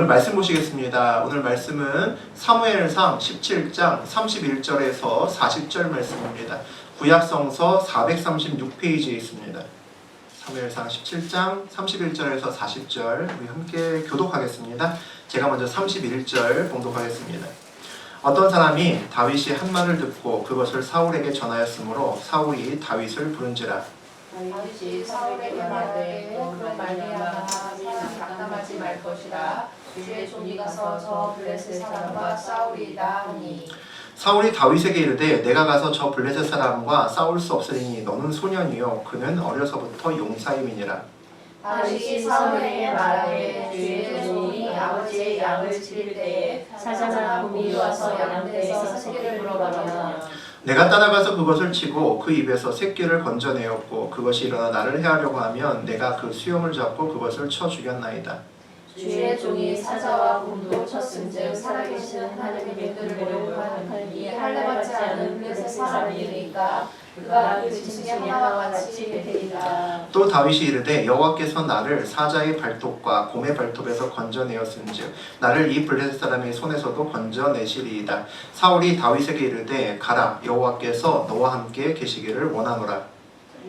말씀 보시겠습니다. 오늘 말씀은 사무엘상 17장 31절에서 40절 말씀입니다. 구약성서 436페이지에 있습니다. 사무엘상 17장 31절에서 40절 우리 함께 교독하겠습니다. 제가 먼저 31절 봉독하겠습니다. 어떤 사람이 다윗이 한 말을 듣고 그것을 사울에게 전하였으므로 사울이 다윗을 부른지라. 다윗이 사울에게 말하되 그런 말미암아 사람이 낙담하지 말 것이라. 주의 종이 가서 저 블레셋 사람과 싸우리이다 하니. 사울이 다윗에게 이르되 내가 가서 저 블레셋 사람과 싸울 수 없으리니 너는 소년이요 그는 어려서부터 용사임이니라. 다윗이 사울에게 말하되 주의 종이 아버지의 양을 지킬 때에 사자나 곰이 와서 양떼에서 새끼를 물어가면 내가 따라가서 그것을 치고 그 입에서 새끼를 건져내었고 그것이 일어나 나를 해하려고 하면 내가 그 수염을 잡고 그것을 쳐 죽였나이다. 주의 종이 사자와 곰도 쳤은즉 살아계신 하나님의 끈을 모욕하는 이 할례받지 않은 블레셋 사람이니까 그가 그 짐승의 하나와 같이 되리라. 또 다윗이 이르되 여호와께서 나를 사자의 발톱과 곰의 발톱에서 건져내었은즉 나를 이 블레셋 사람의 손에서도 건져내시리이다. 사울이 다윗에게 이르되 가라 여호와께서 너와 함께 계시기를 원하노라.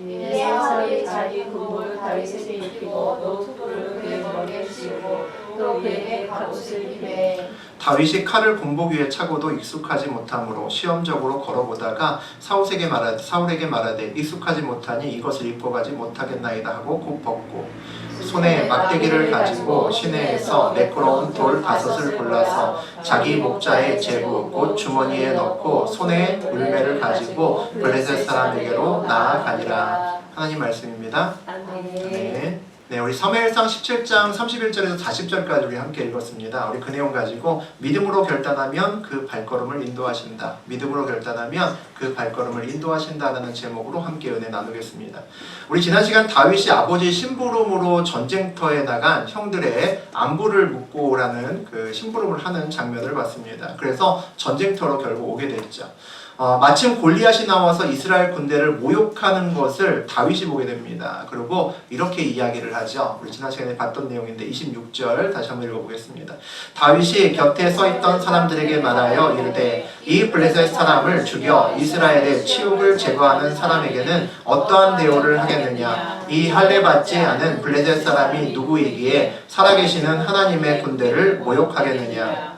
이에 사울이 자기 군복을 다윗에게 입히고 노투를 그의 머리에 씌우고 또 그에게 갑옷을 입히매 다윗이 칼을 군복 위에 차고도 익숙하지 못하므로 시험적으로 걸어보다가 사울에게 말하되 익숙하지 못하니 이것을 입고 가지 못하겠나이다 하고 곧 벗고 손에 막대기를 가지고 시내에서 매끄러운 돌 5을 골라서 자기 목자의 제부 곧 주머니에 넣고 손에 물매를 가지고 블레셋 사람에게로 나아가니라. 하나님 말씀입니다. 아멘. 네, 우리 사무엘상 17장 31절에서 40절까지 우리 함께 읽었습니다. 우리 그 내용 가지고 믿음으로 결단하면 그 발걸음을 인도하신다. 믿음으로 결단하면 그 발걸음을 인도하신다라는 제목으로 함께 은혜 나누겠습니다. 우리 지난 시간 다윗이 아버지 심부름으로 전쟁터에 나간 형들의 안부를 묻고 오라는 그 심부름을 하는 장면을 봤습니다. 그래서 전쟁터로 결국 오게 됐죠. 마침 골리앗이 나와서 이스라엘 군대를 모욕하는 것을 다윗이 보게 됩니다. 그리고 이렇게 이야기를 하죠. 우리 지난 시간에 봤던 내용인데 26절 다시 한번 읽어보겠습니다. 다윗이 곁에 서있던 사람들에게 말하여 이르되 이 블레셋 사람을 죽여 이스라엘의 치욕을 제거하는 사람에게는 어떠한 대우를 하겠느냐. 이 할례받지 않은 블레셋 사람이 누구이기에 살아계시는 하나님의 군대를 모욕하겠느냐.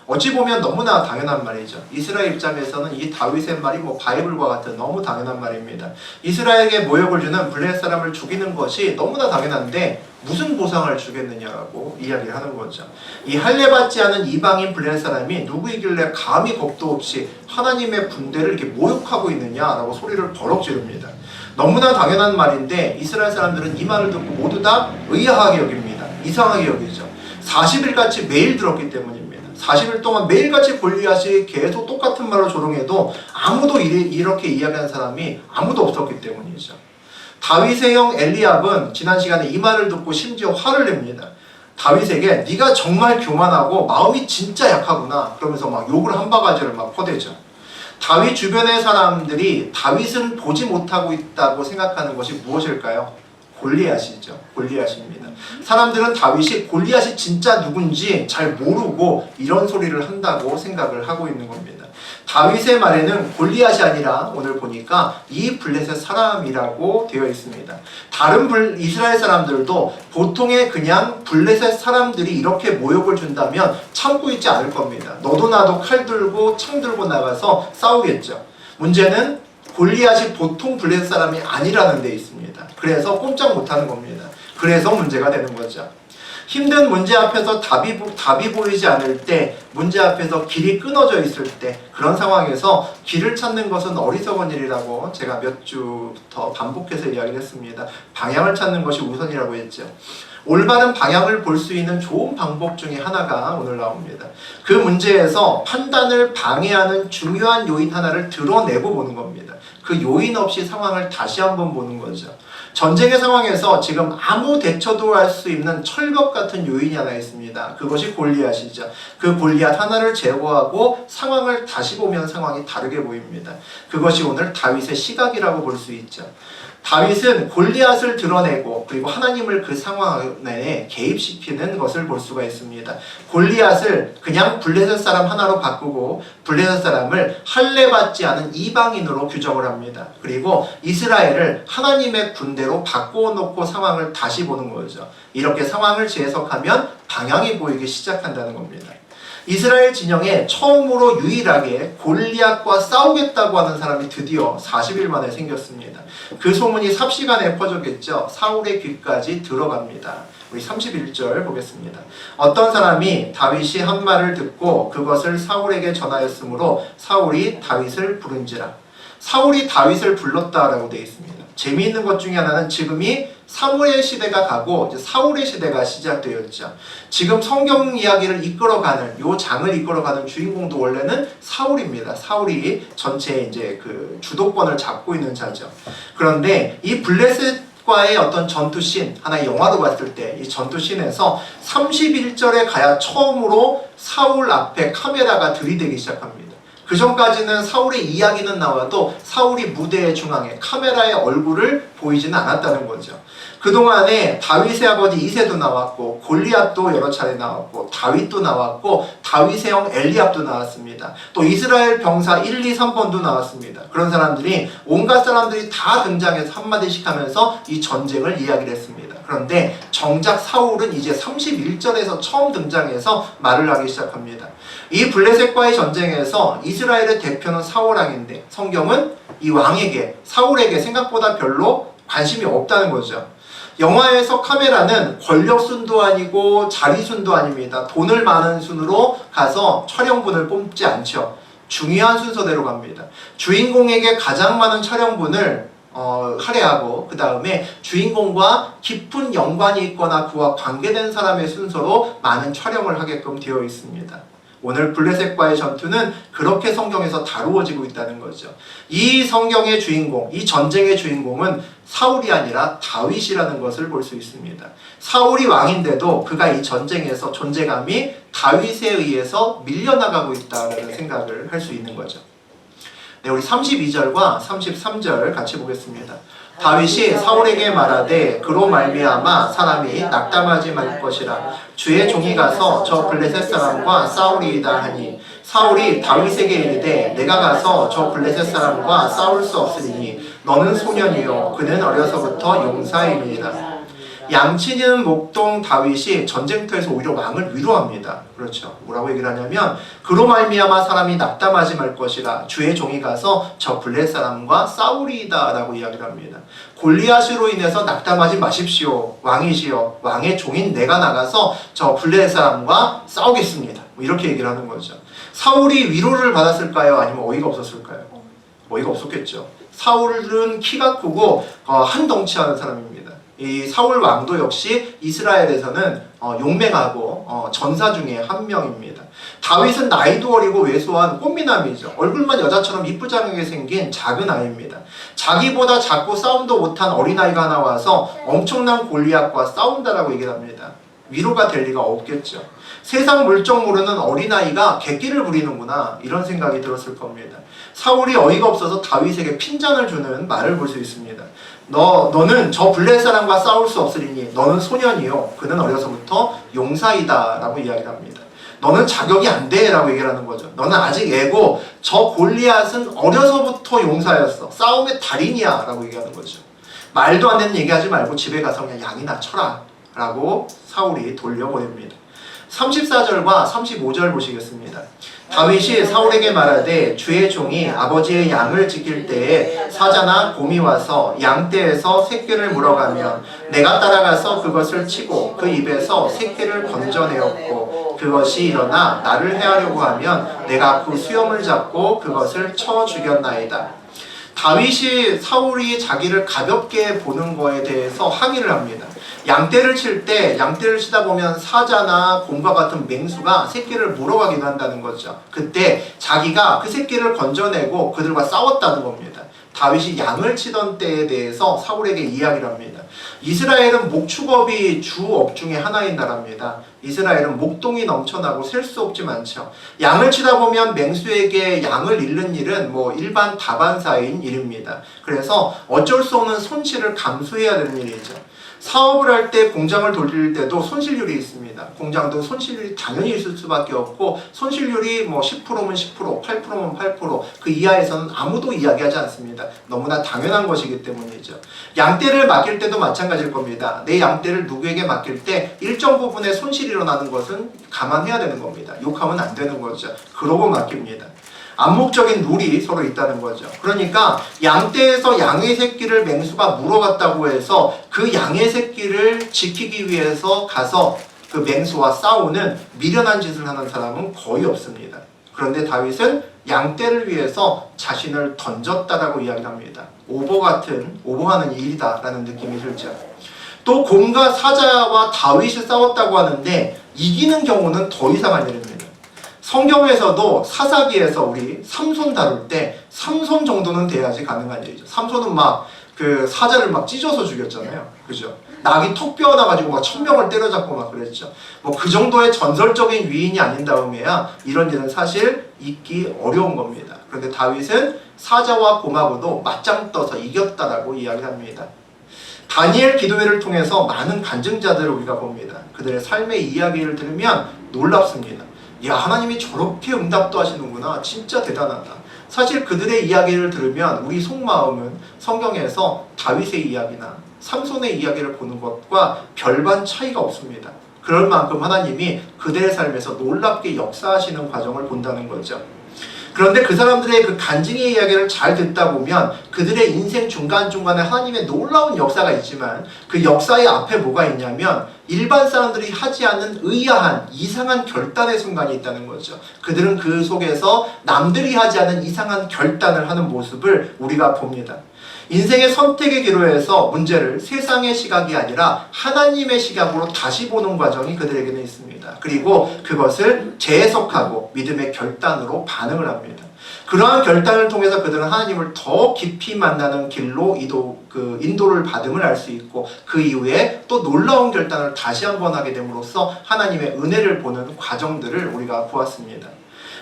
어찌 보면 너무나 당연한 말이죠. 이스라엘 입장에서는 이 다윗의 말이 바이블과 같은 너무 당연한 말입니다. 이스라엘에게 모욕을 주는 블레셋 사람을 죽이는 것이 너무나 당연한데 무슨 보상을 주겠느냐라고 이야기를 하는 거죠. 이 할례받지 않은 이방인 블레셋 사람이 누구이길래 감히 겁도 없이 하나님의 군대를 이렇게 모욕하고 있느냐라고 소리를 버럭 지릅니다. 너무나 당연한 말인데 이스라엘 사람들은 이 말을 듣고 모두 다 의아하게 여깁니다. 이상하게 여기죠. 40일같이 매일 들었기 때문입니다. 40일 동안 매일같이 골리앗이 계속 똑같은 말로 조롱해도 아무도 이렇게 이야기하는 사람이 아무도 없었기 때문이죠. 다윗의 형 엘리압은 지난 시간에 이 말을 듣고 심지어 화를 냅니다. 다윗에게 네가 정말 교만하고 마음이 진짜 약하구나 그러면서 막 욕을 한 바가지를 막 퍼대죠. 다윗 주변의 사람들이 다윗은 보지 못하고 있다고 생각하는 것이 무엇일까요? 골리앗이죠. 골리앗입니다. 사람들은 다윗이 골리앗이 진짜 누군지 잘 모르고 이런 소리를 한다고 생각을 하고 있는 겁니다. 다윗의 말에는 골리앗이 아니라 오늘 보니까 이 블레셋 사람이라고 되어 있습니다. 다른 이스라엘 사람들도 보통의 그냥 블레셋 사람들이 이렇게 모욕을 준다면 참고 있지 않을 겁니다. 너도 나도 칼 들고 창 들고 나가서 싸우겠죠. 문제는 골리앗이 보통 블레셋 사람이 아니라는 데 있습니다. 그래서 꼼짝 못하는 겁니다. 그래서 문제가 되는 거죠. 힘든 문제 앞에서 답이 보이지 않을 때, 문제 앞에서 길이 끊어져 있을 때, 그런 상황에서 길을 찾는 것은 어리석은 일이라고 제가 몇 주부터 반복해서 이야기를 했습니다. 방향을 찾는 것이 우선이라고 했죠. 올바른 방향을 볼 수 있는 좋은 방법 중에 하나가 오늘 나옵니다. 그 문제에서 판단을 방해하는 중요한 요인 하나를 드러내고 보는 겁니다. 그 요인 없이 상황을 다시 한번 보는 거죠. 전쟁의 상황에서 지금 아무 대처도 할 수 있는 철벽 같은 요인이 하나 있습니다. 그것이 골리앗이죠. 그 골리앗 하나를 제거하고 상황을 다시 보면 상황이 다르게 보입니다. 그것이 오늘 다윗의 시각이라고 볼 수 있죠. 다윗은 골리앗을 드러내고 그리고 하나님을 그 상황에 개입시키는 것을 볼 수가 있습니다. 골리앗을 그냥 블레셋 사람 하나로 바꾸고 블레셋 사람을 할례받지 않은 이방인으로 규정을 합니다. 그리고 이스라엘을 하나님의 군대로 바꿔놓고 상황을 다시 보는 거죠. 이렇게 상황을 재해석하면 방향이 보이기 시작한다는 겁니다. 이스라엘 진영에 처음으로 유일하게 골리앗과 싸우겠다고 하는 사람이 드디어 40일 만에 생겼습니다. 그 소문이 삽시간에 퍼졌겠죠. 사울의 귀까지 들어갑니다. 우리 31절 보겠습니다. 어떤 사람이 다윗이 한 말을 듣고 그것을 사울에게 전하였으므로 사울이 다윗을 부른지라. 사울이 다윗을 불렀다라고 되어 있습니다. 재미있는 것 중에 하나는 지금이 사무엘 시대가 가고 이제 사울의 시대가 시작되었죠. 지금 성경 이야기를 이끌어가는 요 장을 이끌어가는 주인공도 원래는 사울입니다. 사울이 전체 이제 그 주도권을 잡고 있는 자죠. 그런데 이 블레셋과의 어떤 전투씬, 하나의 영화로 봤을 때 이 전투씬에서 31절에 가야 처음으로 사울 앞에 카메라가 들이대기 시작합니다. 그 전까지는 사울의 이야기는 나와도 사울이 무대의 중앙에 카메라의 얼굴을 보이지는 않았다는 거죠. 그동안에 다윗의 아버지 이새도 나왔고 골리앗도 여러 차례 나왔고 다윗도 나왔고 다윗의 형 엘리압도 나왔습니다. 또 이스라엘 병사 1, 2, 3번도 나왔습니다. 그런 사람들이 온갖 사람들이 다 등장해서 한마디씩 하면서 이 전쟁을 이야기를 했습니다. 그런데 정작 사울은 이제 31절에서 처음 등장해서 말을 하기 시작합니다. 이 블레셋과의 전쟁에서 이스라엘의 대표는 사울왕인데 성경은 이 왕에게 사울에게 생각보다 별로 관심이 없다는 거죠. 영화에서 카메라는 권력순도 아니고 자리순도 아닙니다. 돈을 많은 순으로 가서 촬영분을 뽑지 않죠. 중요한 순서대로 갑니다. 주인공에게 가장 많은 촬영분을 할애하고 그 다음에 주인공과 깊은 연관이 있거나 그와 관계된 사람의 순서로 많은 촬영을 하게끔 되어 있습니다. 오늘 블레셋과의 전투는 그렇게 성경에서 다루어지고 있다는 거죠. 이 성경의 주인공, 이 전쟁의 주인공은 사울이 아니라 다윗이라는 것을 볼 수 있습니다. 사울이 왕인데도 그가 이 전쟁에서 존재감이 다윗에 의해서 밀려나가고 있다는 생각을 할 수 있는 거죠. 네, 우리 32절과 33절 같이 보겠습니다. 다윗이 사울에게 말하되 그로 말미암아 사람이 낙담하지 말 것이라. 주의 종이 가서 저 블레셋 사람과 싸우리이다 하니 사울이 다윗에게 이르되 내가 가서 저 블레셋 사람과 싸울 수 없으리니 너는 소년이요 그는 어려서부터 용사이니라. 양치는 목동 다윗이 전쟁터에서 오히려 왕을 위로합니다. 그렇죠. 뭐라고 얘기를 하냐면 그로 말미암아 사람이 낙담하지 말 것이라. 주의 종이 가서 저 블레셋 사람과 싸우리이다 라고 이야기를 합니다. 골리앗으로 인해서 낙담하지 마십시오. 왕이시여 왕의 종인 내가 나가서 저 블레셋 사람과 싸우겠습니다. 뭐 이렇게 얘기를 하는 거죠. 사울이 위로를 받았을까요? 아니면 어이가 없었을까요? 어이가 없었겠죠. 사울은 키가 크고 한 덩치하는 사람입니다. 이 사울 왕도 역시 이스라엘에서는 용맹하고 전사 중에 한 명입니다. 다윗은 나이도 어리고 왜소한 꽃미남이죠. 얼굴만 여자처럼 이쁘장하게 생긴 작은 아이입니다. 자기보다 작고 싸움도 못한 어린아이가 나와서 엄청난 골리앗과 싸운다라고 얘기를 합니다. 위로가 될 리가 없겠죠. 세상 물정 모르는 어린아이가 객기를 부리는구나 이런 생각이 들었을 겁니다. 사울이 어이가 없어서 다윗에게 핀잔을 주는 말을 볼 수 있습니다. 너는 저 블레셋 사람과 싸울 수 없으리니 너는 소년이요 그는 어려서부터 용사이다 라고 이야기를 합니다. 너는 자격이 안 돼 라고 얘기를 하는 거죠. 너는 아직 애고 저 골리앗은 어려서부터 용사였어. 싸움의 달인이야 라고 얘기하는 거죠. 말도 안 되는 얘기하지 말고 집에 가서 그냥 양이나 쳐라 라고 사울이 돌려보냅니다. 34절과 35절 보시겠습니다. 다윗이 사울에게 말하되 주의 종이 아버지의 양을 지킬 때에 사자나 곰이 와서 양떼에서 새끼를 물어가면 내가 따라가서 그것을 치고 그 입에서 새끼를 건져내었고 그것이 일어나 나를 해하려고 하면 내가 그 수염을 잡고 그것을 쳐 죽였나이다. 다윗이 사울이 자기를 가볍게 보는 거에 대해서 항의를 합니다. 양떼를 치다 보면 사자나 곰과 같은 맹수가 새끼를 물어가기도 한다는 거죠. 그때 자기가 그 새끼를 건져내고 그들과 싸웠다는 겁니다. 다윗이 양을 치던 때에 대해서 사울에게 이야기를 합니다. 이스라엘은 목축업이 주업 중에 하나인 나라입니다. 이스라엘은 목동이 넘쳐나고 셀 수 없지 많죠. 양을 치다 보면 맹수에게 양을 잃는 일은 뭐 일반 다반사인 일입니다. 그래서 어쩔 수 없는 손실을 감수해야 되는 일이죠. 사업을 할 때 공장을 돌릴 때도 손실률이 있습니다. 공장도 손실률이 당연히 있을 수밖에 없고 손실률이 뭐 10%면 10%, 8%면 8%, 그 이하에서는 아무도 이야기하지 않습니다. 너무나 당연한 것이기 때문이죠. 양떼를 맡길 때도 마찬가지일 겁니다. 내 양떼를 누구에게 맡길 때 일정 부분의 손실이 일어나는 것은 감안해야 되는 겁니다. 욕하면 안 되는 거죠. 그러고 맡깁니다. 암묵적인 룰이 서로 있다는 거죠. 그러니까 양떼에서 양의 새끼를 맹수가 물어갔다고 해서 그 양의 새끼를 지키기 위해서 가서 그 맹수와 싸우는 미련한 짓을 하는 사람은 거의 없습니다. 그런데 다윗은 양떼를 위해서 자신을 던졌다라고 이야기합니다. 오버하는 일이다라는 느낌이 들죠. 또 곰과 사자와 다윗이 싸웠다고 하는데 이기는 경우는 더 이상한 일입니다. 성경에서도 사사기에서 우리 삼손 다룰 때 삼손 정도는 돼야지 가능한 일이죠. 삼손은 막 그 사자를 막 찢어서 죽였잖아요. 그죠? 낙이 턱 뼈어나가지고 막 1000명을 때려잡고 막 그랬죠. 뭐 그 정도의 전설적인 위인이 아닌 다음에야 이런 일은 사실 있기 어려운 겁니다. 그런데 다윗은 사자와 곰하고도 맞짱 떠서 이겼다라고 이야기합니다. 다니엘 기도회를 통해서 많은 간증자들을 우리가 봅니다. 그들의 삶의 이야기를 들으면 놀랍습니다. 야, 하나님이 저렇게 응답도 하시는구나. 진짜 대단하다. 사실 그들의 이야기를 들으면 우리 속마음은 성경에서 다윗의 이야기나 삼손의 이야기를 보는 것과 별반 차이가 없습니다. 그럴 만큼 하나님이 그들의 삶에서 놀랍게 역사하시는 과정을 본다는 거죠. 그런데 그 사람들의 그 간증의 이야기를 잘 듣다 보면 그들의 인생 중간중간에 하나님의 놀라운 역사가 있지만 그 역사의 앞에 뭐가 있냐면 일반 사람들이 하지 않는 의아한 이상한 결단의 순간이 있다는 거죠. 그들은 그 속에서 남들이 하지 않은 이상한 결단을 하는 모습을 우리가 봅니다. 인생의 선택의 기로에서 문제를 세상의 시각이 아니라 하나님의 시각으로 다시 보는 과정이 그들에게는 있습니다. 그리고 그것을 재해석하고 믿음의 결단으로 반응을 합니다. 그러한 결단을 통해서 그들은 하나님을 더 깊이 만나는 길로 인도를 받음을 알 수 있고 그 이후에 또 놀라운 결단을 다시 한번 하게 됨으로써 하나님의 은혜를 보는 과정들을 우리가 보았습니다.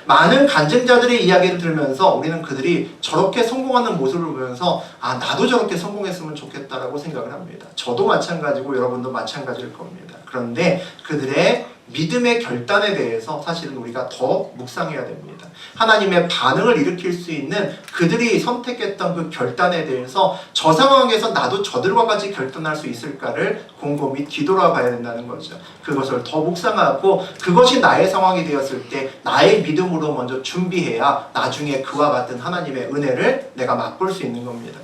많은 간증자들의 이야기를 들으면서 우리는 그들이 저렇게 성공하는 모습을 보면서 아, 나도 저렇게 성공했으면 좋겠다라고 생각을 합니다. 저도 마찬가지고 여러분도 마찬가지일 겁니다. 그런데 그들의 믿음의 결단에 대해서 사실은 우리가 더 묵상해야 됩니다. 하나님의 반응을 일으킬 수 있는 그들이 선택했던 그 결단에 대해서 저 상황에서 나도 저들과 같이 결단할 수 있을까를 곰곰이 뒤돌아봐야 된다는 거죠. 그것을 더 묵상하고 그것이 나의 상황이 되었을 때 나의 믿음으로 먼저 준비해야 나중에 그와 같은 하나님의 은혜를 내가 맛볼 수 있는 겁니다.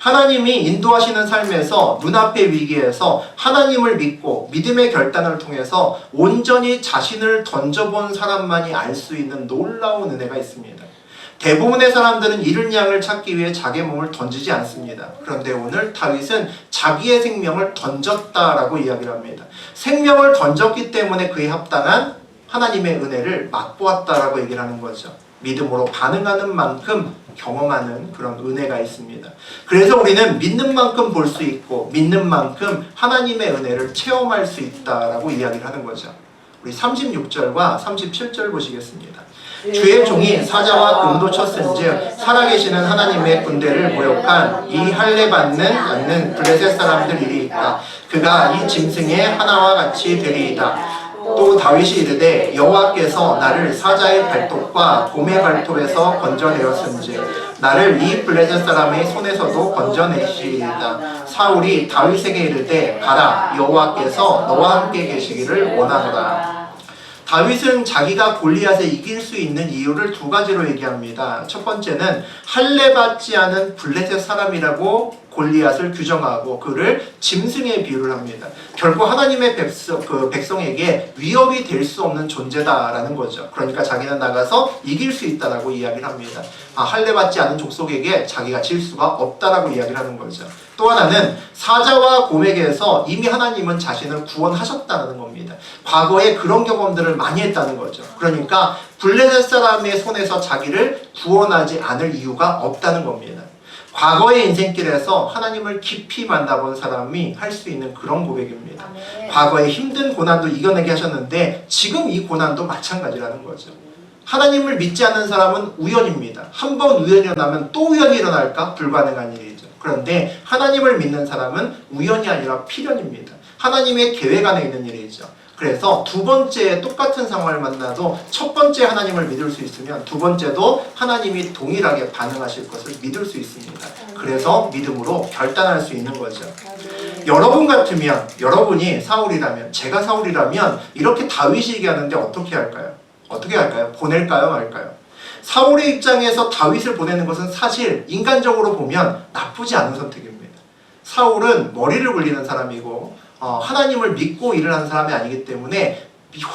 하나님이 인도하시는 삶에서 눈앞의 위기에서 하나님을 믿고 믿음의 결단을 통해서 온전히 자신을 던져본 사람만이 알 수 있는 놀라운 은혜가 있습니다. 대부분의 사람들은 잃은 양을 찾기 위해 자기의 몸을 던지지 않습니다. 그런데 오늘 다윗은 자기의 생명을 던졌다라고 이야기를 합니다. 생명을 던졌기 때문에 그에 합당한 하나님의 은혜를 맛보았다라고 얘기를 하는 거죠. 믿음으로 반응하는 만큼 경험하는 그런 은혜가 있습니다. 그래서 우리는 믿는 만큼 볼 수 있고 믿는 만큼 하나님의 은혜를 체험할 수 있다라고 이야기를 하는 거죠. 우리 36절과 37절 보시겠습니다. 주의 종이 사자와 곰도 쳤은즉 살아계시는 하나님의 군대를 모욕한 이 할례 받는 않는 블레셋 사람들 이리 있다. 그가 이 짐승의 하나와 같이 되리이다. 또 다윗이 이르되 여호와께서 나를 사자의 발톱과 곰의 발톱에서 건져내었은즉 나를 이 블레셋 사람의 손에서도 건져내시리이다. 사울이 다윗에게 이르되 가라 여호와께서 너와 함께 계시기를 원하노라. 다윗은 자기가 골리앗에 이길 수 있는 이유를 두 가지로 얘기합니다. 첫 번째는 할례 받지 않은 블레셋 사람이라고 골리앗을 규정하고 그를 짐승에 비유를 합니다. 결국 하나님의 백성에게 위협이 될 수 없는 존재다라는 거죠. 그러니까 자기는 나가서 이길 수 있다라고 이야기를 합니다. 할례 받지 않은 족속에게 자기가 질 수가 없다라고 이야기를 하는 거죠. 또 하나는 사자와 곰에게서 이미 하나님은 자신을 구원하셨다는 겁니다. 과거에 그런 경험들을 많이 했다는 거죠. 그러니까 블레셋 사람의 손에서 자기를 구원하지 않을 이유가 없다는 겁니다. 과거의 인생길에서 하나님을 깊이 만나본 사람이 할 수 있는 그런 고백입니다. 아멘. 과거의 힘든 고난도 이겨내게 하셨는데 지금 이 고난도 마찬가지라는 거죠. 하나님을 믿지 않는 사람은 우연입니다. 한 번 우연이 일어나면 또 우연이 일어날까? 불가능한 일이죠. 그런데 하나님을 믿는 사람은 우연이 아니라 필연입니다. 하나님의 계획 안에 있는 일이죠. 그래서 두 번째 똑같은 상황을 만나도 첫 번째 하나님을 믿을 수 있으면 두 번째도 하나님이 동일하게 반응하실 것을 믿을 수 있습니다. 그래서 믿음으로 결단할 수 있는 거죠. 여러분 같으면, 여러분이 사울이라면, 제가 사울이라면 이렇게 다윗이 얘기하는데 어떻게 할까요? 어떻게 할까요? 보낼까요? 말까요? 사울의 입장에서 다윗을 보내는 것은 사실 인간적으로 보면 나쁘지 않은 선택입니다. 사울은 머리를 굴리는 사람이고 하나님을 믿고 일을 하는 사람이 아니기 때문에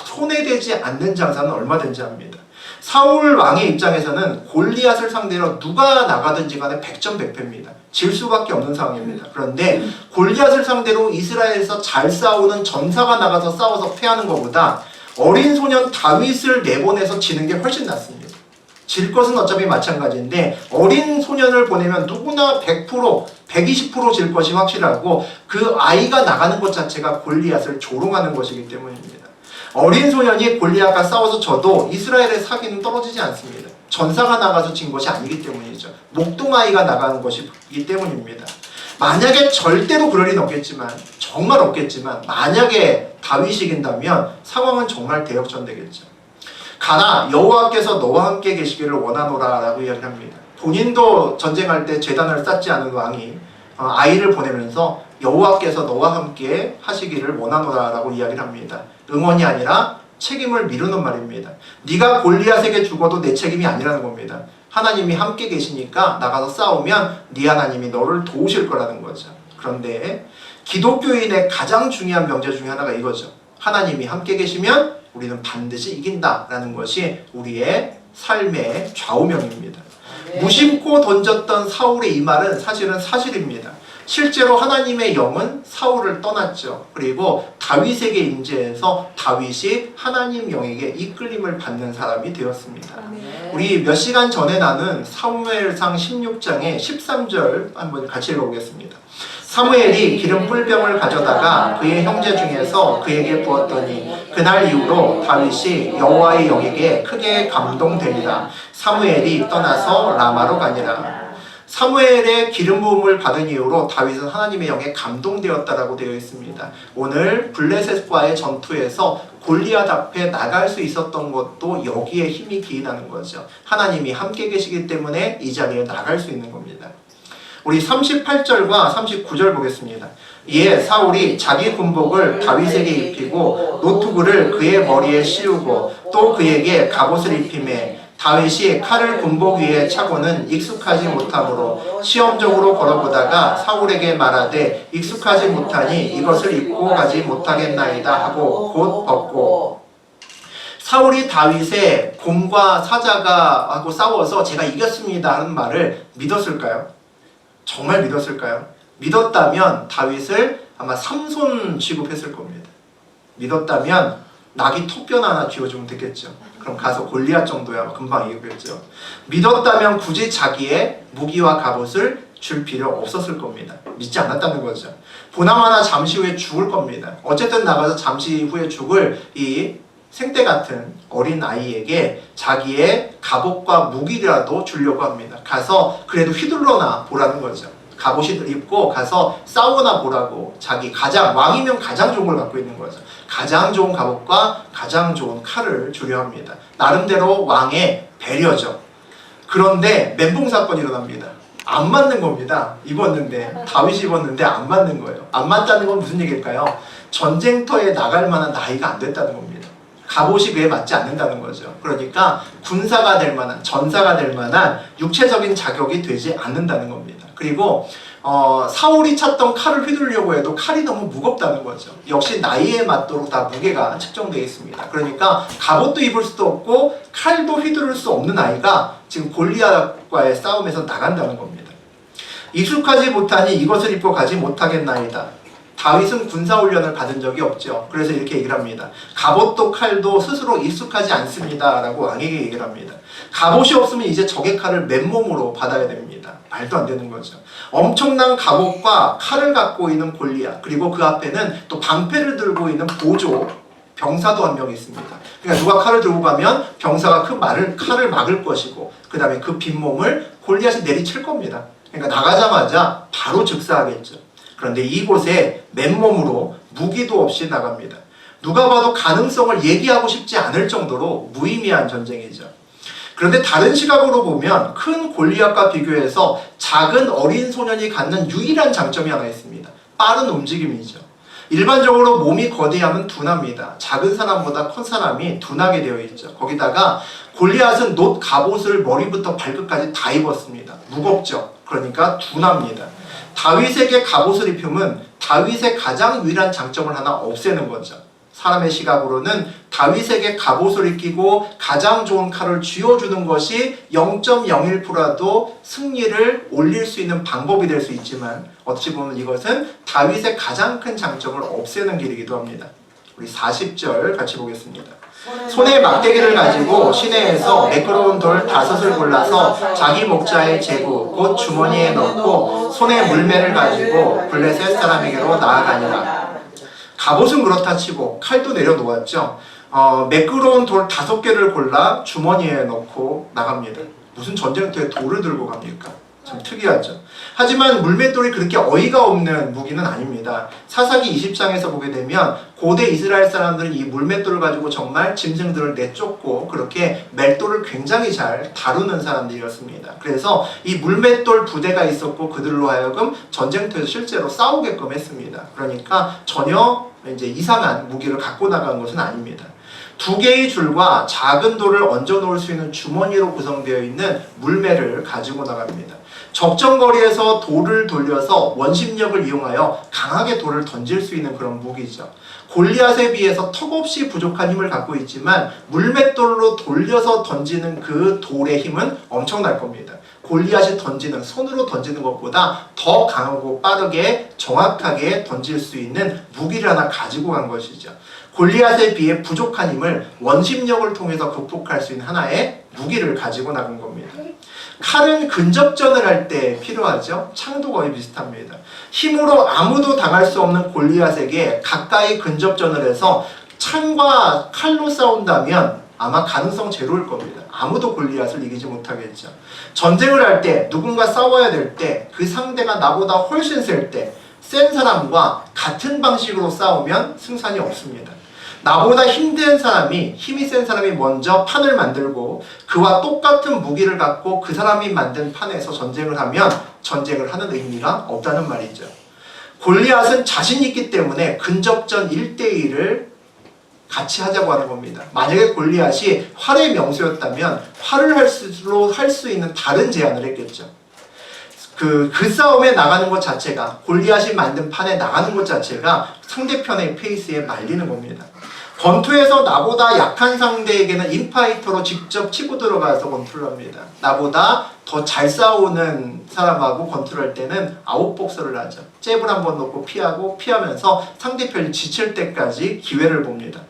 손해되지 않는 장사는 얼마든지 합니다. 사울 왕의 입장에서는 골리앗을 상대로 누가 나가든지 간에 100점 100패입니다. 질 수밖에 없는 상황입니다. 그런데 골리앗을 상대로 이스라엘에서 잘 싸우는 전사가 나가서 싸워서 패하는 것보다 어린 소년 다윗을 내보내서 지는 게 훨씬 낫습니다. 질 것은 어차피 마찬가지인데 어린 소년을 보내면 누구나 100%, 120% 질 것이 확실하고 그 아이가 나가는 것 자체가 골리앗을 조롱하는 것이기 때문입니다. 어린 소년이 골리앗과 싸워서 져도 이스라엘의 사기는 떨어지지 않습니다. 전사가 나가서 진 것이 아니기 때문이죠. 목동아이가 나가는 것이기 때문입니다. 만약에 절대로 그럴 리는 없겠지만, 정말 없겠지만 만약에 다윗이 이긴다면 상황은 정말 대역전되겠죠. 가라 여호와께서 너와 함께 계시기를 원하노라 라고 이야기합니다. 본인도 전쟁할 때 제단을 쌓지 않은 왕이 아이를 보내면서 여호와께서 너와 함께 하시기를 원하노라 라고 이야기를 합니다. 응원이 아니라 책임을 미루는 말입니다. 네가 골리앗에게 죽어도 내 책임이 아니라는 겁니다. 하나님이 함께 계시니까 나가서 싸우면 네 하나님이 너를 도우실 거라는 거죠. 그런데 기독교인의 가장 중요한 명제 중에 하나가 이거죠. 하나님이 함께 계시면 우리는 반드시 이긴다라는 것이 우리의 삶의 좌우명입니다. 무심코 던졌던 사울의 이 말은 사실은 사실입니다. 실제로 하나님의 영은 사울을 떠났죠. 그리고 다윗에게 임재해서 다윗이 하나님 영에게 이끌림을 받는 사람이 되었습니다. 우리 몇 시간 전에 나눈 사무엘상 16장의 13절 한번 같이 읽어보겠습니다. 사무엘이 기름 뿔병을 가져다가 그의 형제 중에서 그에게 부었더니 그날 이후로 다윗이 여호와의 영에게 크게 감동되니라. 사무엘이 떠나서 라마로 가니라. 사무엘의 기름 부음을 받은 이후로 다윗은 하나님의 영에 감동되었다라고 되어 있습니다. 오늘 블레셋과의 전투에서 골리앗 앞에 나갈 수 있었던 것도 여기에 힘이 기인하는 거죠. 하나님이 함께 계시기 때문에 이 자리에 나갈 수 있는 겁니다. 우리 38절과 39절 보겠습니다. 이에 사울이 자기 군복을 다윗에게 입히고 노투구를 그의 머리에 씌우고 또 그에게 갑옷을 입히매 다윗이 칼을 군복 위에 차고는 익숙하지 못하므로 시험적으로 걸어보다가 사울에게 말하되 익숙하지 못하니 이것을 입고 가지 못하겠나이다 하고 곧 벗고. 사울이 다윗의 곰과 사자가 하고 싸워서 제가 이겼습니다 하는 말을 믿었을까요? 정말 믿었을까요? 믿었다면 다윗을 아마 삼손 취급했을 겁니다. 믿었다면 낙이 턱뼈 하나 쥐어주면 되겠죠. 그럼 가서 골리앗 정도야 금방 이기겠죠. 믿었다면 굳이 자기의 무기와 갑옷을 줄 필요 없었을 겁니다. 믿지 않았다는 거죠. 보나마나 잠시 후에 죽을 겁니다. 어쨌든 나가서 잠시 후에 죽을 이 생떼 같은 어린 아이에게 자기의 갑옷과 무기라도 주려고 합니다. 가서 그래도 휘둘러나 보라는 거죠. 갑옷을 입고 가서 싸우나 보라고 자기 왕이면 가장 좋은 걸 갖고 있는 거죠. 가장 좋은 갑옷과 가장 좋은 칼을 주려 합니다. 나름대로 왕의 배려죠. 그런데 멘붕 사건이 일어납니다. 안 맞는 겁니다. 입었는데 다윗이 입었는데 안 맞는 거예요. 안 맞다는 건 무슨 얘기일까요? 전쟁터에 나갈 만한 나이가 안 됐다는 겁니다. 갑옷이 그에 맞지 않는다는 거죠. 그러니까 군사가 될 만한, 전사가 될 만한 육체적인 자격이 되지 않는다는 겁니다. 그리고 사울이 찾던 칼을 휘두르려고 해도 칼이 너무 무겁다는 거죠. 역시 나이에 맞도록 다 무게가 측정되어 있습니다. 그러니까 갑옷도 입을 수도 없고 칼도 휘두를 수 없는 아이가 지금 골리앗과의 싸움에서 나간다는 겁니다. 익숙하지 못하니 이것을 입고 가지 못하겠나이다. 다윗은 군사훈련을 받은 적이 없죠. 그래서 이렇게 얘기를 합니다. 갑옷도 칼도 스스로 익숙하지 않습니다 라고 왕에게 얘기를 합니다. 갑옷이 없으면 이제 적의 칼을 맨몸으로 받아야 됩니다. 말도 안 되는 거죠. 엄청난 갑옷과 칼을 갖고 있는 골리앗, 그리고 그 앞에는 또 방패를 들고 있는 보조 병사도 한 명 있습니다. 그러니까 누가 칼을 들고 가면 병사가 그 칼을 막을 것이고, 그 다음에 그 빈몸을 골리앗이 내리칠 겁니다. 그러니까 나가자마자 바로 즉사하겠죠. 그런데 이곳에 맨몸으로 무기도 없이 나갑니다. 누가 봐도 가능성을 얘기하고 싶지 않을 정도로 무의미한 전쟁이죠. 그런데 다른 시각으로 보면 큰 골리앗과 비교해서 작은 어린 소년이 갖는 유일한 장점이 하나 있습니다. 빠른 움직임이죠. 일반적으로 몸이 거대하면 둔합니다. 작은 사람보다 큰 사람이 둔하게 되어 있죠. 거기다가 골리앗은 놋 갑옷을 머리부터 발끝까지 다 입었습니다. 무겁죠. 그러니까 둔합니다. 다윗에게 갑옷을 입히면 다윗의 가장 유일한 장점을 하나 없애는 거죠. 사람의 시각으로는 다윗에게 갑옷을 입히고 가장 좋은 칼을 쥐어주는 것이 0.01%라도 승리를 올릴 수 있는 방법이 될 수 있지만, 어찌 보면 이것은 다윗의 가장 큰 장점을 없애는 길이기도 합니다. 우리 40절 같이 보겠습니다. 손에 막대기를 가지고 시내에서 매끄러운 돌 5을 골라서 자기 목자의 제구 곧 주머니에 넣고 손에 물매를 가지고 블레셋 사람에게로 나아가니라. 갑옷은 그렇다 치고 칼도 내려놓았죠. 매끄러운 돌 5개를 골라 주머니에 넣고 나갑니다. 무슨 전쟁터에 돌을 들고 갑니까? 참 특이하죠. 하지만 물맷돌이 그렇게 어이가 없는 무기는 아닙니다. 사사기 20장에서 보게 되면 고대 이스라엘 사람들은 이 물맷돌을 가지고 정말 짐승들을 내쫓고 그렇게 맷돌을 굉장히 잘 다루는 사람들이었습니다. 그래서 이 물맷돌 부대가 있었고 그들로 하여금 전쟁터에서 실제로 싸우게끔 했습니다. 그러니까 전혀 이제 이상한 무기를 갖고 나간 것은 아닙니다. 2개의 줄과 작은 돌을 얹어 놓을 수 있는 주머니로 구성되어 있는 물매를 가지고 나갑니다. 적정거리에서 돌을 돌려서 원심력을 이용하여 강하게 돌을 던질 수 있는 그런 무기죠. 골리앗에 비해서 턱없이 부족한 힘을 갖고 있지만 물맷돌로 돌려서 던지는 그 돌의 힘은 엄청날 겁니다. 골리앗이 던지는, 손으로 던지는 것보다 더 강하고 빠르게 정확하게 던질 수 있는 무기를 하나 가지고 간 것이죠. 골리앗에 비해 부족한 힘을 원심력을 통해서 극복할 수 있는 하나의 무기를 가지고 나간 겁니다. 칼은 근접전을 할 때 필요하죠. 창도 거의 비슷합니다. 힘으로 아무도 당할 수 없는 골리앗에게 가까이 근접전을 해서 창과 칼로 싸운다면 아마 가능성 제로일 겁니다. 아무도 골리앗을 이기지 못하겠죠. 전쟁을 할 때, 누군가 싸워야 될 때, 그 상대가 나보다 훨씬 셀 때, 센 사람과 같은 방식으로 싸우면 승산이 없습니다. 나보다 힘든 사람이, 힘이 센 사람이 먼저 판을 만들고 그와 똑같은 무기를 갖고 그 사람이 만든 판에서 전쟁을 하면 전쟁을 하는 의미가 없다는 말이죠. 골리앗은 자신 있기 때문에 근접전 1대1을 같이 하자고 하는 겁니다. 만약에 골리앗이 활의 명수였다면 활을 할 수 있는 다른 제안을 했겠죠. 그 싸움에 나가는 것 자체가, 골리앗이 만든 판에 나가는 것 자체가 상대편의 페이스에 말리는 겁니다. 권투에서 나보다 약한 상대에게는 인파이터로 직접 치고 들어가서 권투를 합니다. 나보다 더 잘 싸우는 사람하고 권투를 할 때는 아웃복서를 하죠. 잽을 한번 놓고 피하면서 상대편이 지칠 때까지 기회를 봅니다.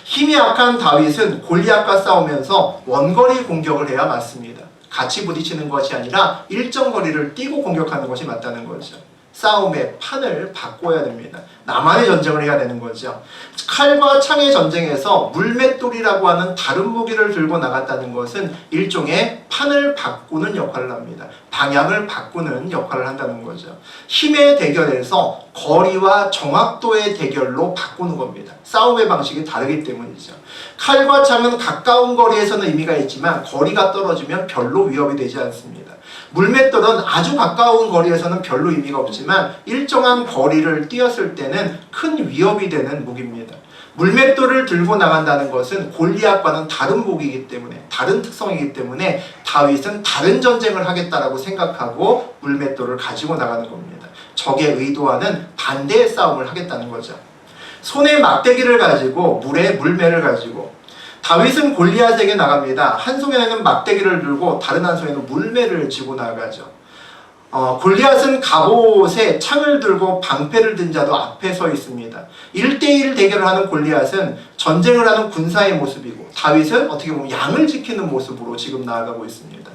힘이 약한 다윗은 골리앗과 싸우면서 원거리 공격을 해야 맞습니다. 같이 부딪히는 것이 아니라 일정 거리를 뛰고 공격하는 것이 맞다는 거죠. 싸움의 판을 바꿔야 됩니다. 나만의 전쟁을 해야 되는 거죠. 칼과 창의 전쟁에서 물맷돌이라고 하는 다른 무기를 들고 나갔다는 것은 일종의 판을 바꾸는 역할을 합니다. 방향을 바꾸는 역할을 한다는 거죠. 힘의 대결에서 거리와 정확도의 대결로 바꾸는 겁니다. 싸움의 방식이 다르기 때문이죠. 칼과 창은 가까운 거리에서는 의미가 있지만 거리가 떨어지면 별로 위협이 되지 않습니다. 물맷돌은 아주 가까운 거리에서는 별로 의미가 없지만 일정한 거리를 뛰었을 때는 큰 위협이 되는 무기입니다. 물맷돌을 들고 나간다는 것은 골리앗과는 다른 무기이기 때문에, 다른 특성이기 때문에 다윗은 다른 전쟁을 하겠다라고 생각하고 물맷돌을 가지고 나가는 겁니다. 적의 의도와는 반대의 싸움을 하겠다는 거죠. 손에 막대기를 가지고 물매를 가지고 다윗은 골리앗에게 나갑니다. 한 손에는 막대기를 들고 다른 한 손에는 물매를 쥐고 나가죠. 골리앗은 갑옷에 창을 들고 방패를 든 자도 앞에 서 있습니다. 1대1 대결을 하는 골리앗은 전쟁을 하는 군사의 모습이고 다윗은 어떻게 보면 양을 지키는 모습으로 지금 나아가고 있습니다.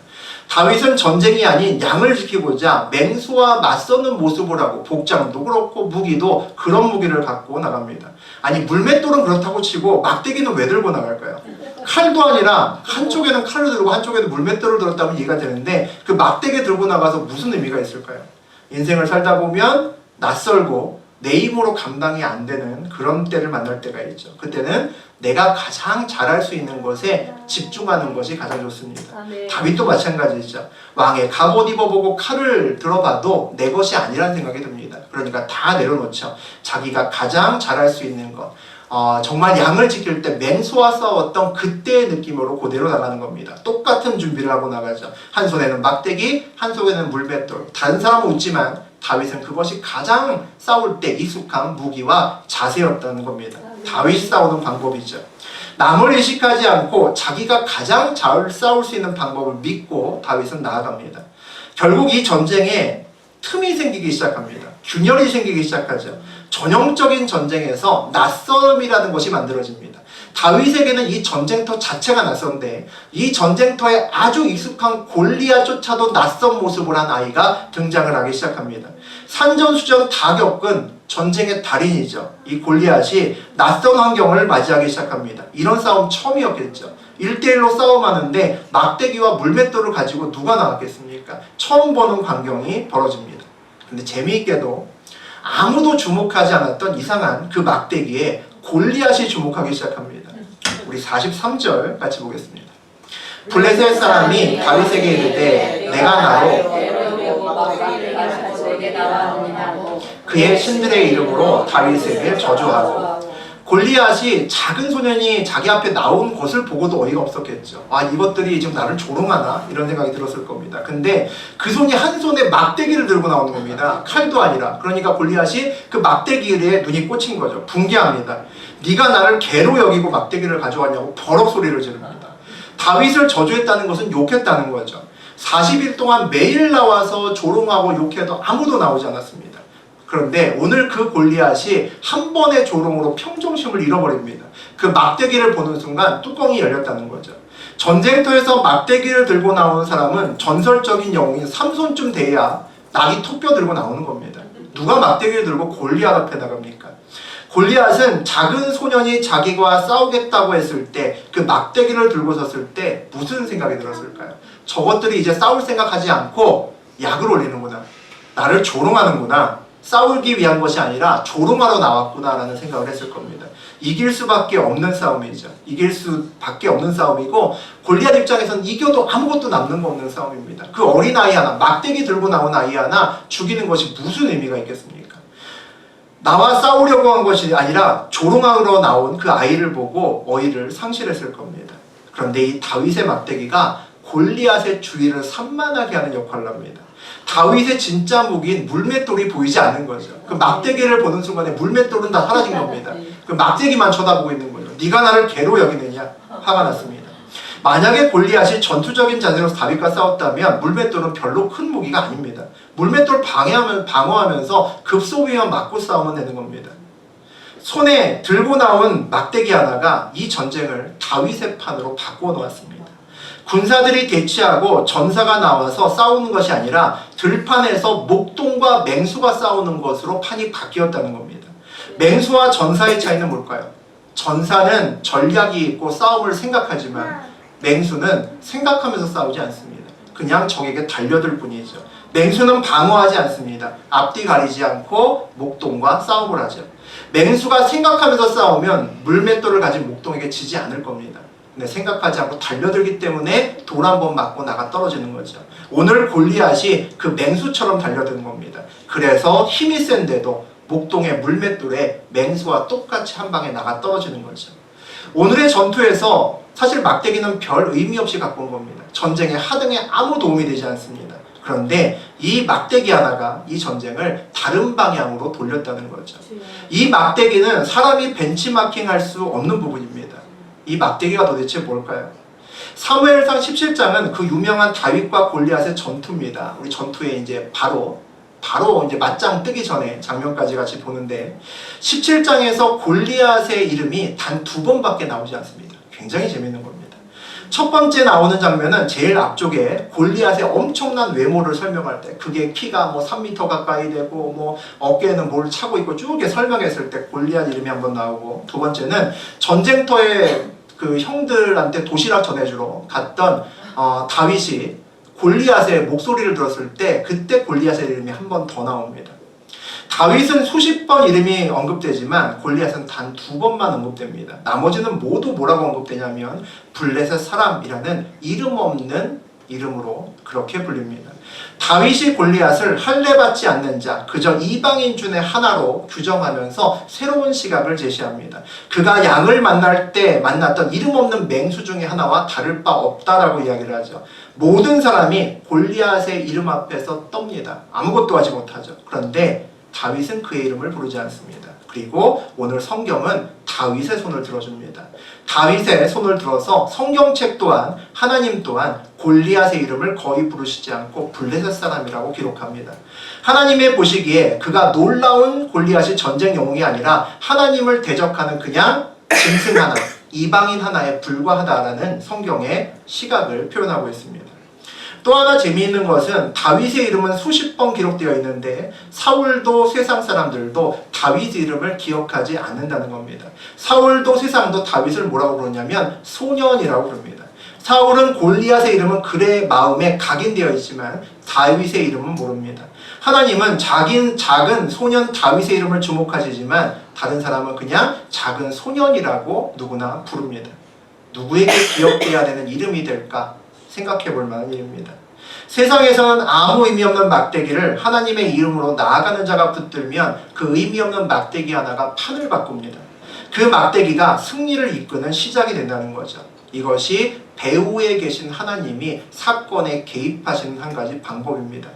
다윗은 전쟁이 아닌 양을 지키고자 맹수와 맞서는 모습을 하고 복장도 그렇고 무기도 그런 무기를 갖고 나갑니다. 아니 물맷돌은 그렇다고 치고 막대기는 왜 들고 나갈까요? 칼도 아니라 한쪽에는 칼을 들고 한쪽에는 물맷돌을 들었다면 이해가 되는데 그 막대기 들고 나가서 무슨 의미가 있을까요? 인생을 살다 보면 낯설고 내 힘으로 감당이 안 되는 그런 때를 만날 때가 있죠. 그때는 내가 가장 잘할 수 있는 것에 집중하는 것이 가장 좋습니다. 다윗도 마찬가지죠. 왕의 갑옷 입어보고 칼을 들어봐도 내 것이 아니라는 생각이 듭니다. 그러니까 다 내려놓죠. 자기가 가장 잘할 수 있는 것, 정말 양을 지킬 때 맹수와 싸웠던 그때의 느낌으로 그대로 나가는 겁니다. 똑같은 준비를 하고 나가죠. 한 손에는 막대기, 한 손에는 물맷돌. 다른 사람은 웃지만 다윗은 그것이 가장 싸울 때 익숙한 무기와 자세였다는 겁니다. 다윗이 싸우는 방법이죠. 남을 의식하지 않고 자기가 가장 잘 싸울 수 있는 방법을 믿고 다윗은 나아갑니다. 결국 이 전쟁에 틈이 생기기 시작합니다. 균열이 생기기 시작하죠. 전형적인 전쟁에서 낯설음이라는 것이 만들어집니다. 다윗에게는 이 전쟁터 자체가 낯선데 이 전쟁터에 아주 익숙한 골리앗조차도 낯선 모습을 한 아이가 등장을 하기 시작합니다. 산전수전 다 겪은 전쟁의 달인이죠. 이 골리앗이 낯선 환경을 맞이하기 시작합니다. 이런 싸움 처음이었겠죠. 1대1로 싸움하는데 막대기와 물맷돌을 가지고 누가 나왔겠습니까? 처음 보는 광경이 벌어집니다. 근데 재미있게도 아무도 주목하지 않았던 이상한 그 막대기에 골리앗이 주목하기 시작합니다. 우리 43절 같이 보겠습니다. 블레셋 사람이 다윗에게 이르되 내가 나로 그의 신들의 이름으로 다윗에게 저주하고. 골리앗이 작은 소년이 자기 앞에 나온 것을 보고도 어이가 없었겠죠. 아, 이것들이 지금 나를 조롱하나? 이런 생각이 들었을 겁니다. 근데 그 손이 한 손에 막대기를 들고 나오는 겁니다. 칼도 아니라. 그러니까 골리앗이 그 막대기에 눈이 꽂힌 거죠. 붕괴합니다. 네가 나를 개로 여기고 막대기를 가져왔냐고 버럭 소리를 지릅니다. 다윗을 저주했다는 것은 욕했다는 거죠. 40일 동안 매일 나와서 조롱하고 욕해도 아무도 나오지 않았습니다. 그런데 오늘 그 골리앗이 한 번의 조롱으로 평정심을 잃어버립니다. 그 막대기를 보는 순간 뚜껑이 열렸다는 거죠. 전쟁터에서 막대기를 들고 나오는 사람은 전설적인 영웅인 삼손쯤 돼야 낙이 톱뼈 들고 나오는 겁니다. 누가 막대기를 들고 골리앗 앞에 나갑니까? 골리앗은 작은 소년이 자기와 싸우겠다고 했을 때 그 막대기를 들고 섰을 때 무슨 생각이 들었을까요? 저것들이 이제 싸울 생각하지 않고 약을 올리는구나. 나를 조롱하는구나. 싸우기 위한 것이 아니라 조롱하러 나왔구나 라는 생각을 했을 겁니다. 이길 수밖에 없는 싸움이죠. 이길 수밖에 없는 싸움이고 골리앗 입장에서는 이겨도 아무것도 남는 거 없는 싸움입니다. 그 어린 아이 하나, 막대기 들고 나온 아이 하나 죽이는 것이 무슨 의미가 있겠습니까? 나와 싸우려고 한 것이 아니라 조롱하러 나온 그 아이를 보고 어이를 상실했을 겁니다. 그런데 이 다윗의 막대기가 골리앗의 주의를 산만하게 하는 역할을 합니다. 다윗의 진짜 무기인 물맷돌이 보이지 않는 거죠. 그 막대기를 보는 순간에 물맷돌은 다 사라진 겁니다. 그 막대기만 쳐다보고 있는 거죠. 네가 나를 개로 여기느냐? 화가 났습니다. 만약에 골리앗이 전투적인 자세로 다윗과 싸웠다면 물맷돌은 별로 큰 무기가 아닙니다. 물맷돌 방어하면서 급소비만 맞고 싸우면 되는 겁니다. 손에 들고 나온 막대기 하나가 이 전쟁을 다윗의 판으로 바꾸어 놓았습니다. 군사들이 대치하고 전사가 나와서 싸우는 것이 아니라 들판에서 목동과 맹수가 싸우는 것으로 판이 바뀌었다는 겁니다. 맹수와 전사의 차이는 뭘까요? 전사는 전략이 있고 싸움을 생각하지만 맹수는 생각하면서 싸우지 않습니다. 그냥 적에게 달려들 뿐이죠. 맹수는 방어하지 않습니다. 앞뒤 가리지 않고 목동과 싸움을 하죠. 맹수가 생각하면서 싸우면 물맷돌을 가진 목동에게 지지 않을 겁니다. 근데 생각하지 않고 달려들기 때문에 돌 한 번 맞고 나가 떨어지는 거죠. 오늘 골리앗이 그 맹수처럼 달려드는 겁니다. 그래서 힘이 센데도 목동의 물맷돌에 맹수와 똑같이 한 방에 나가 떨어지는 거죠. 오늘의 전투에서 사실 막대기는 별 의미 없이 갖고 온 겁니다. 전쟁의 하등에 아무 도움이 되지 않습니다. 그런데 이 막대기 하나가 이 전쟁을 다른 방향으로 돌렸다는 거죠. 이 막대기는 사람이 벤치마킹할 수 없는 부분입니다. 이 막대기가 도대체 뭘까요? 사무엘상 17장은 그 유명한 다윗과 골리앗의 전투입니다. 우리 전투에 이제 바로 이제 맞짱 뜨기 전에 장면까지 같이 보는데 17장에서 골리앗의 이름이 단 2번밖에 나오지 않습니다. 굉장히 재밌는 겁니다. 첫 번째 나오는 장면은 제일 앞쪽에 골리앗의 엄청난 외모를 설명할 때, 그게 키가 뭐 3m 가까이 되고 뭐 어깨에는 뭘 차고 있고 쭉 이렇게 설명했을 때 골리앗 이름이 한번 나오고, 두 번째는 전쟁터에 그 형들한테 도시락 전해주러 갔던 다윗이 골리앗의 목소리를 들었을 때, 그때 골리앗의 이름이 한 번 더 나옵니다. 다윗은 수십 번 이름이 언급되지만 골리앗은 단 2번만 언급됩니다. 나머지는 모두 뭐라고 언급되냐면 블레셋 사람이라는 이름 없는 이름으로 그렇게 불립니다. 다윗이 골리앗을 할례받지 않는 자, 그저 이방인 중의 하나로 규정하면서 새로운 시각을 제시합니다. 그가 양을 만날 때 만났던 이름 없는 맹수 중의 하나와 다를 바 없다라고 이야기를 하죠. 모든 사람이 골리앗의 이름 앞에서 떱니다. 아무것도 하지 못하죠. 그런데 다윗은 그의 이름을 부르지 않습니다. 그리고 오늘 성경은 다윗의 손을 들어줍니다. 다윗의 손을 들어서 성경책 또한, 하나님 또한 골리앗의 이름을 거의 부르시지 않고 블레셋 사람이라고 기록합니다. 하나님의 보시기에 그가 놀라운 골리앗이 전쟁 영웅이 아니라 하나님을 대적하는 그냥 짐승 하나, 이방인 하나에 불과하다라는 성경의 시각을 표현하고 있습니다. 또 하나 재미있는 것은 다윗의 이름은 수십 번 기록되어 있는데 사울도 세상 사람들도 다윗 이름을 기억하지 않는다는 겁니다. 사울도 세상도 다윗을 뭐라고 부르냐면 소년이라고 부릅니다. 사울은 골리앗의 이름은 그의 마음에 각인되어 있지만 다윗의 이름은 모릅니다. 하나님은 작은 소년 다윗의 이름을 주목하시지만 다른 사람은 그냥 작은 소년이라고 누구나 부릅니다. 누구에게 기억돼야 되는 이름이 될까? 생각해 볼 만한 일입니다. 세상에서는 아무 의미 없는 막대기를 하나님의 이름으로 나아가는 자가 붙들면 그 의미 없는 막대기 하나가 판을 바꿉니다. 그 막대기가 승리를 이끄는 시작이 된다는 거죠. 이것이 배후에 계신 하나님이 사건에 개입하시는 한 가지 방법입니다.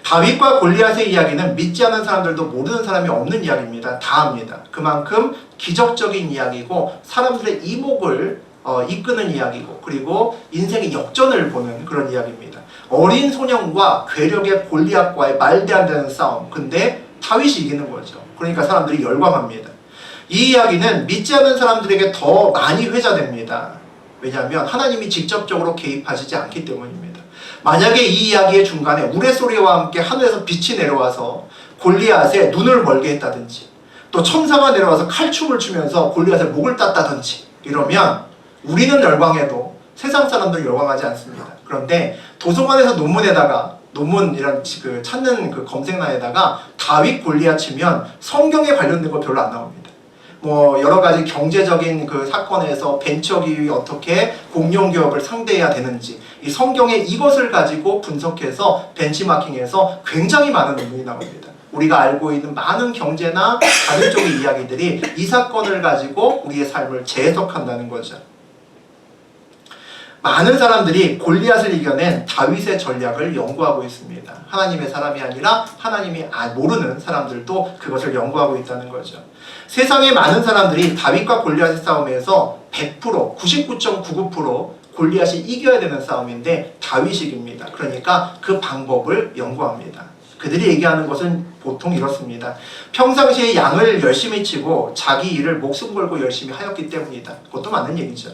다윗과 골리앗의 이야기는 믿지 않는 사람들도 모르는 사람이 없는 이야기입니다. 다 압니다. 그만큼 기적적인 이야기고 사람들의 이목을 이끄는 이야기고, 그리고 인생의 역전을 보는 그런 이야기입니다. 어린 소년과 괴력의 골리앗과의 말도 안 되는 싸움. 근데 다윗이 이기는 거죠. 그러니까 사람들이 열광합니다. 이 이야기는 믿지 않는 사람들에게 더 많이 회자됩니다. 왜냐하면 하나님이 직접적으로 개입하시지 않기 때문입니다. 만약에 이 이야기의 중간에 우레소리와 함께 하늘에서 빛이 내려와서 골리앗의 눈을 멀게 했다든지, 또 천사가 내려와서 칼춤을 추면서 골리앗의 목을 땄다든지 이러면 우리는 열광해도 세상 사람들은 열광하지 않습니다. 그런데 도서관에서 논문 이런 그 찾는 그 검색란에다가 다윗 골리앗 치면 성경에 관련된 거 별로 안 나옵니다. 뭐 여러 가지 경제적인 그 사건에서 벤처기업이 어떻게 공룡 기업을 상대해야 되는지, 이 성경에 이것을 가지고 분석해서 벤치마킹해서 굉장히 많은 논문이 나옵니다. 우리가 알고 있는 많은 경제나 다른 쪽의 이야기들이 이 사건을 가지고 우리의 삶을 재해석한다는 거죠. 많은 사람들이 골리앗을 이겨낸 다윗의 전략을 연구하고 있습니다. 하나님의 사람이 아니라 하나님이 모르는 사람들도 그것을 연구하고 있다는 거죠. 세상의 많은 사람들이 다윗과 골리앗의 싸움에서 100%, 99.99% 골리앗이 이겨야 되는 싸움인데 다윗이 이깁니다. 그러니까 그 방법을 연구합니다. 그들이 얘기하는 것은 보통 이렇습니다. 평상시에 양을 열심히 치고 자기 일을 목숨 걸고 열심히 하였기 때문이다. 그것도 맞는 얘기죠.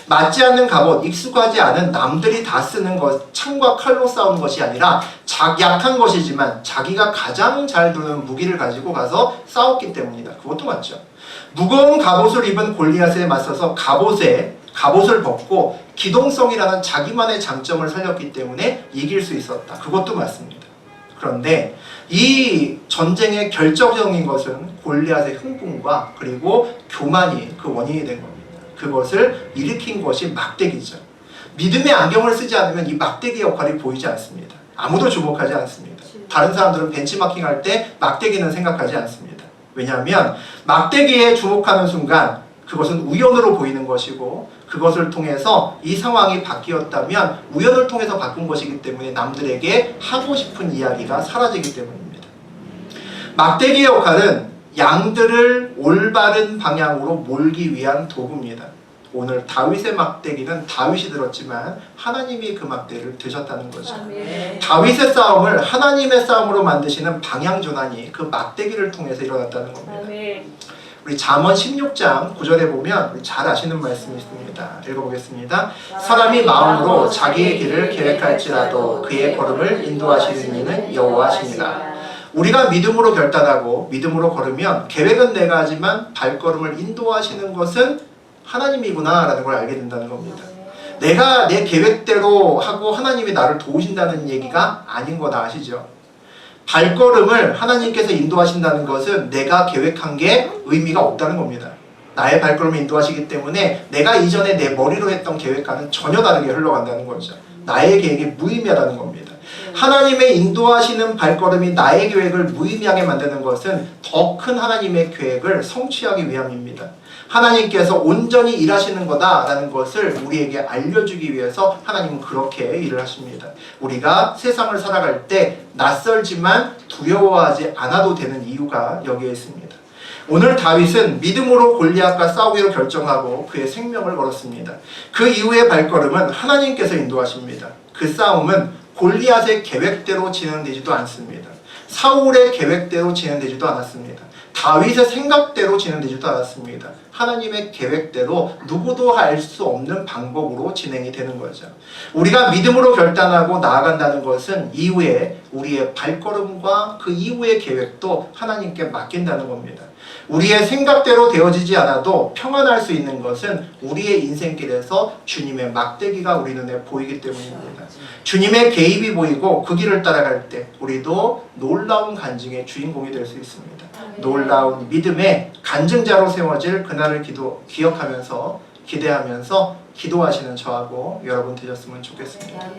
맞지 않는 갑옷, 익숙하지 않은 남들이 다 쓰는 것, 창과 칼로 싸우는 것이 아니라 약한 것이지만 자기가 가장 잘 두는 무기를 가지고 가서 싸웠기 때문이다. 그것도 맞죠. 무거운 갑옷을 입은 골리앗에 맞서서 갑옷을 벗고 기동성이라는 자기만의 장점을 살렸기 때문에 이길 수 있었다. 그것도 맞습니다. 그런데 이 전쟁의 결정적인 것은 골리앗의 흥분과 그리고 교만이 그 원인이 된 겁니다. 그것을 일으킨 것이 막대기죠. 믿음의 안경을 쓰지 않으면 이 막대기 역할이 보이지 않습니다. 아무도 주목하지 않습니다. 다른 사람들은 벤치마킹 할 때 막대기는 생각하지 않습니다. 왜냐하면 막대기에 주목하는 순간 그것은 우연으로 보이는 것이고, 그것을 통해서 이 상황이 바뀌었다면 우연을 통해서 바꾼 것이기 때문에 남들에게 하고 싶은 이야기가 사라지기 때문입니다. 막대기의 역할은 양들을 올바른 방향으로 몰기 위한 도구입니다. 오늘 다윗의 막대기는 다윗이 들었지만 하나님이 그 막대기를 드셨다는 거죠. 아멘. 다윗의 싸움을 하나님의 싸움으로 만드시는 방향 전환이 그 막대기를 통해서 일어났다는 겁니다. 아멘. 우리 잠언 16장 9절에 보면 우리 잘 아시는 말씀이 있습니다. 읽어보겠습니다. 사람이 마음으로 자기의 길을 계획할지라도 그의 걸음을 인도하시는 이는 여호와시니라. 우리가 믿음으로 결단하고 믿음으로 걸으면 계획은 내가 하지만 발걸음을 인도하시는 것은 하나님이구나 라는 걸 알게 된다는 겁니다. 내가 내 계획대로 하고 하나님이 나를 도우신다는 얘기가 아닌 거다 아시죠? 발걸음을 하나님께서 인도하신다는 것은 내가 계획한 게 의미가 없다는 겁니다. 나의 발걸음을 인도하시기 때문에 내가 이전에 내 머리로 했던 계획과는 전혀 다르게 흘러간다는 거죠. 나의 계획이 무의미하다는 겁니다. 하나님의 인도하시는 발걸음이 나의 계획을 무의미하게 만드는 것은 더 큰 하나님의 계획을 성취하기 위함입니다. 하나님께서 온전히 일하시는 거다라는 것을 우리에게 알려주기 위해서 하나님은 그렇게 일을 하십니다. 우리가 세상을 살아갈 때 낯설지만 두려워하지 않아도 되는 이유가 여기에 있습니다. 오늘 다윗은 믿음으로 골리앗과 싸우기로 결정하고 그의 생명을 걸었습니다. 그 이후의 발걸음은 하나님께서 인도하십니다. 그 싸움은 골리앗의 계획대로 진행되지도 않습니다. 사울의 계획대로 진행되지도 않았습니다. 다윗의 생각대로 진행되지도 않았습니다. 하나님의 계획대로 누구도 알 수 없는 방법으로 진행이 되는 거죠. 우리가 믿음으로 결단하고 나아간다는 것은 이후에 우리의 발걸음과 그 이후의 계획도 하나님께 맡긴다는 겁니다. 우리의 생각대로 되어지지 않아도 평안할 수 있는 것은 우리의 인생길에서 주님의 막대기가 우리 눈에 보이기 때문입니다. 주님의 개입이 보이고 그 길을 따라갈 때 우리도 놀라운 간증의 주인공이 될 수 있습니다. 놀라운 믿음의 간증자로 세워질 그날을 기억하면서 기대하면서 기도하시는 저하고 여러분 되셨으면 좋겠습니다.